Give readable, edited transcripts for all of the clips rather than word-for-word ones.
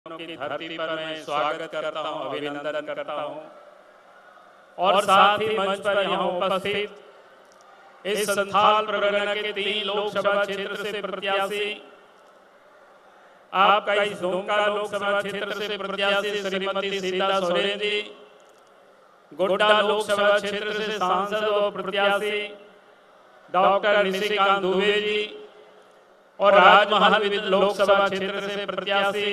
की धरती पर मैं स्वागत करता हूं, अभिनंदन करता हूं और साथ ही मंच पर यहां उपस्थित इस संथाल परगना के 3 लोकसभा क्षेत्र से प्रत्याशी, आपका इस दुमका लोकसभा क्षेत्र से प्रत्याशी श्रीमती सीता सोरेन जी, गोड्डा लोकसभा क्षेत्र से सांसद और प्रत्याशी डॉक्टर निशिकांत दुबे जी और राजमहल लोकसभा क्षेत्र से प्रत्याशी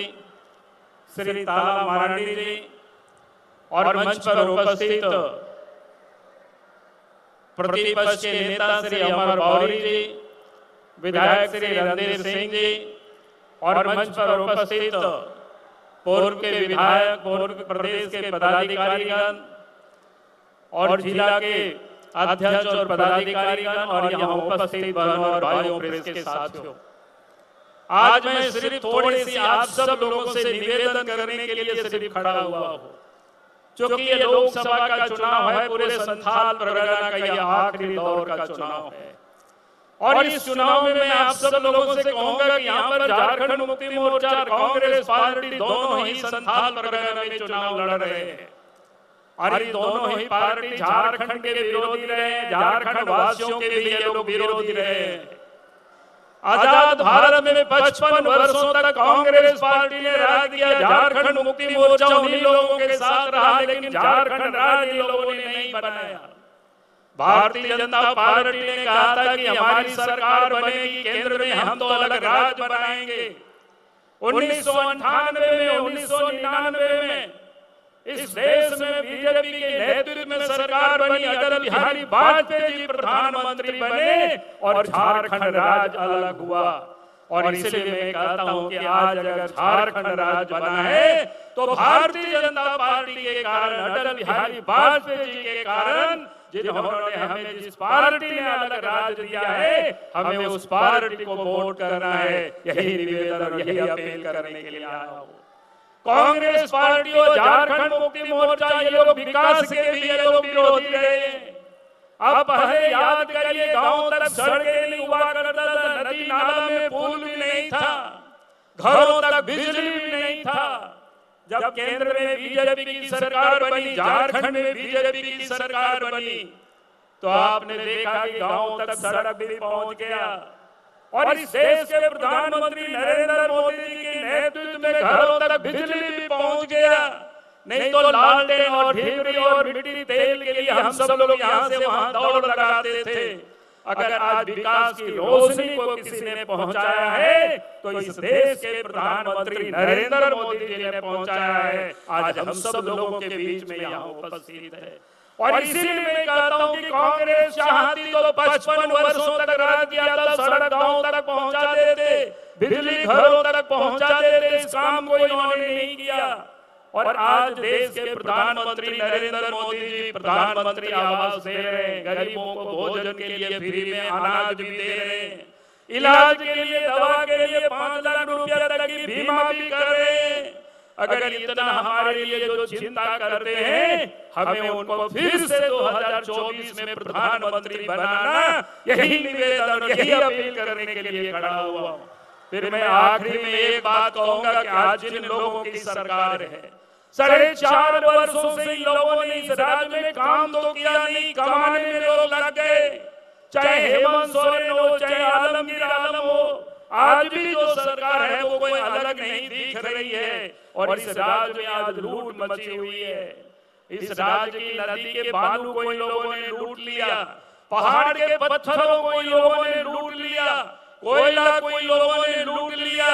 श्री ताला मारांडी जी और मंच पर उपस्थित प्रतिपक्ष के नेता श्री अमर गौरी जी, विधायक श्री रणधीर सिंह जी और मंच पर उपस्थित पूर्व के विधायक, पूर्व प्रदेश के पदाधिकारीगण और जिला के अध्यक्ष और पदाधिकारीगण और यहाँ उपस्थित बहनों और भाइयों, प्रेस के साथियों, आज मैं सिर्फ थोड़ी सी आप सब लोगों से निवेदन करने के लिए सिर्फ खड़ा हुआ हूँ, क्योंकि ये लोकसभा का चुनाव है, पूरे संथाल परगना का यह आखिरी दौर का चुनाव है। और इस चुनाव में मैं आप सब लोगों से कहूंगा कि यहाँ पर झारखंड मुक्ति मोर्चा और कांग्रेस पार्टी दोनों ही संथाल परगना में चुनाव लड़ रहे हैं और ये दोनों ही पार्टी झारखंड के विरोधी रहे हैं, झारखंड वासियों के भी ये लोग विरोधी रहे हैं। आजाद भारत में 55 वर्षों तक कांग्रेस पार्टी ने राज किया, झारखंड मुक्ति मोर्चा उन्हीं लोगों के साथ रहा, लेकिन झारखंड राज्य इन लोगों ने नहीं बनाया। भारतीय जनता पार्टी ने कहा था कि हमारी सरकार बनेगी केंद्र में, हम तो अलग राज्य बनाएंगे। 1998 में, 1999 में इस देश में बीजेपी के नेतृत्व में सरकार बनी, अटल बिहारी वाजपेयी जी प्रधानमंत्री बने और झारखंड राज्य अलग हुआ। और इसलिए मैं कहता हूं कि आज अगर झारखंड राज्य बना है तो भारतीय जनता पार्टी के कारण, अटल बिहारी वाजपेयी जी के कारण, जिन्होंने हमें जिस पार्टी ने अलग राज्य दिया है, हमें उस पार्टी को वोट करना है। यही निवेदन और यही अपील करने के लिए आया हूं। कांग्रेस पार्टी और झारखंड मुक्ति मोर्चा ये लोग विकास के भी ये लोग विरोधी रहे हैं। अब पहले याद करिए, गांव तक सड़कें नहीं हुआ करता था, नदी नाला में पुल भी नहीं था, घरों तक बिजली भी नहीं था। जब केंद्र में बीजेपी की सरकार बनी, झारखंड में बीजेपी की सरकार बनी, तो आपने देखा कि गांव तक सड़क भी पहुंच गया और इस देश के प्रधानमंत्री नरेंद्र मोदी जी के नेतृत्व में घरों तक बिजली भी पहुंच गया। नहीं तो लालटेन और ढीबरी और मिट्टी तेल के लिए हम सब लोग यहाँ से वहाँ दौड़ लगाते थे। अगर आज विकास की रोशनी को किसी ने पहुंचाया है तो इस देश के प्रधानमंत्री नरेंद्र मोदी जी ने पहुंचाया है। आज हम सब लोगों के बीच में यहाँ उपस्थित है और इसीलिए मैं कहता हूं कि कांग्रेस चाहती तो 55 वर्षों तक राज किया था, सड़क गांव तक पहुंचा देते, बिजली घरों तक पहुंचा देते, इस काम को इन्होंने नहीं किया। और आज देश के प्रधानमंत्री नरेंद्र मोदी जी प्रधानमंत्री आवास दे रहे हैं, गरीबों को भोजन के लिए फ्री में अनाज भी दे रहे हैं, इलाज के लिए, दवा के लिए 5 लाख रुपया तक की बीमा भी कर रहे हैं। अगर इतना हमारे लिए जो चिंता करते हैं, हमें उनको फिर से 2024 में प्रधानमंत्री बनाना, यही निवेदन, यही अपील करने के लिए खड़ा हुआ। फिर मैं आखिरी में एक बात कहूंगा कि आज जिन लोगों की सरकार है, 4.5 वर्षों से इन लोगों ने इस राज्य में काम तो किया नहीं, कमाने में लोग लग गए। चाहे हेमंत सोरेन हो, चाहे आलमगीर आलम हो, आज भी जो सरकार है वो कोई अलग नहीं दिख रही है। और इस राज्य में आज लूट मची हुई है। इस राज्य की नदी के बालू को इन लोगों ने लूट लिया, पहाड़ के पत्थरों को इन लोगों ने लूट लिया, कोयला को इन लोगों ने लूट लिया,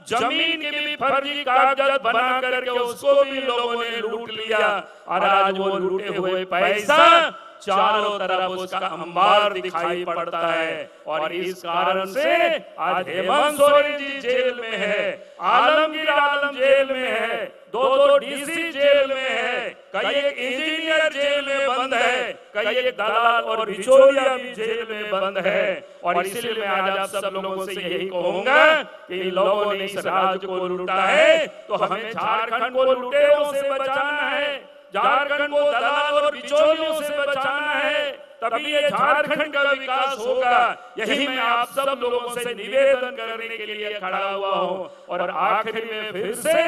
जमीन के भी फर्जी कागजात बना करके उसको भी लोगों ने लूट लिया। और आज वो लूटे हुए पैसा चारों तरफ उसका अंबार दिखाई पड़ता है। और इस कारण से आज हेमंत सोरेन जी जेल में है, आलमगीर आलम जेल में है, 2 डीसी जेल में है, कई एक इंजीनियर जेल में बंद है, कई एक दलाल और बिचौलिया भी जेल में बंद है। और इसलिए मैं आज आप सब लोगों से यही कहूंगा कि इन लोगों ने इस राज्य को लूटा है, तो हमें झारखंड को लुटेरों से बचाना है, झारखंड को दलाल और बिचौलियों से बचाना है। तभी ये झारखंड का विकास होगा। यही मैं आप सब लोगों से निवेदन करने के लिए खड़ा हुआ हूं। और आखिरी में फिर से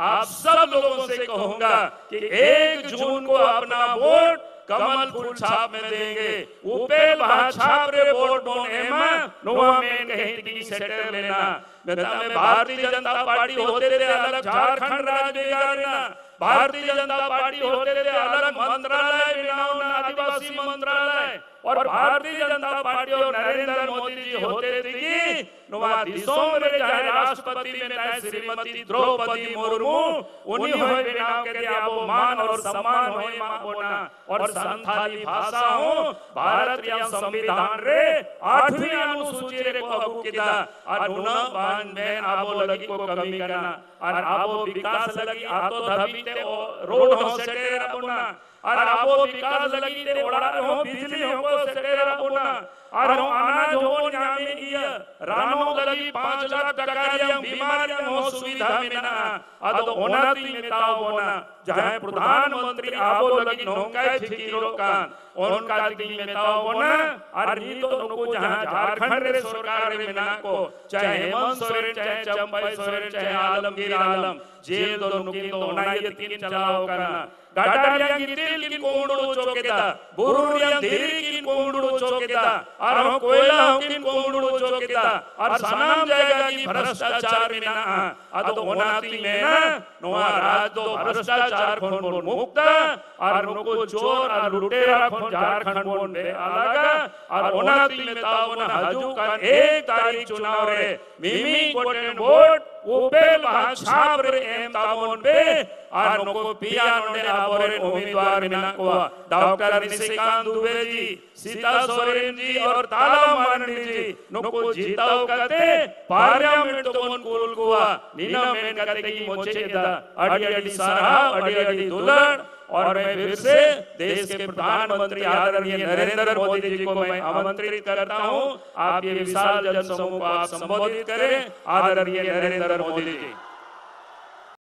आप सब लोगों से कहूंगा कि 1 जून को अपना वोट कमल फूल छाप में देंगे। उपेल भात छाप रे वोट बोने में नोवा में कहीं की सेटर लेना। मैं भारतीय जनता पार्टी होते थे अलग झारखंड राज्य बिगाड़ना, भारतीय जनता पार्टी होते थे अलग मंत्रालय बनाना, आदिवासी मंत्रालय, और भारतीय जनता पार्टी और नरेंद्र मोदी जी होते थे कि देशों में चाहे राष्ट्रपति में चाहे श्रीमती द्रौपदी मुर्मू उन्हीं होए बिनाव के आपो मान और सम्मान होए मां बोना। और संथाली भाषा हो भारत या संविधान रे 8वीं अनुसूची रे को अगु किदा और नुना बान में आबो लगी को कमी करना और आबो विकास लगी आतो धबीते रोड हो सेटेरा बोना और आबो विकास लगी ते ओड़ा हो बिजली हो सेटेरा बोना और अनाज हो न्यामी किया रानो लगी 5 लाख टकारियां बीमारियां हो सुविधा मिना अदो ओनाती नेताओ बोना जहां प्रधानमंत्री आबो लगी नौकाय फिकीरो कान उनका दी नेताओ बोना और नी तो नको जहां झारखंड रे सरकार रे मिना को चाहे हेमंत सोरेन चाहे चंपाई सोरेन चाहे आलमगीर आलम जेल दो नुकी तो ओनाई 3 चलाओ करना गाटारियां गिटिल की कोंडड़ो चोकेता बुरुरियां धीरी की कोंडड़ो चोकेता और कोयला की कोंडड़ो चोकेता और सनाम जाएगा की भ्रष्टाचार में ना अदो ओनाती में ना नोआ राज दो भ्रष्टाचार खोन मुक्त और नको चोर और लुटेरा खोन झारखंड बोन बे अलग और ओनाती में तावन हजू का 1 तारीख चुनाव रे मिमी कोटेन वोट उपेल भात छाप रे एम तावन बे और नको पिया नोडे आबोरे उम्मीदवार मिना को डॉक्टर निशिकांत दुबे जी, सीता सोरेन जी और ताला मारणी जी नको जीताओ करते पार्लियामेंट तो मन कुल कुआ नीना मेन करते की मोचे दा अड़ी अड़ी सारा अड़ी अड़ी दुलड़। और मैं फिर से देश के प्रधानमंत्री आदरणीय नरेंद्र मोदी जी को मैं आमंत्रित करता हूं, आप ये विशाल जनसमूह को आप संबोधित करें। आदरणीय नरेंद्र मोदी जी।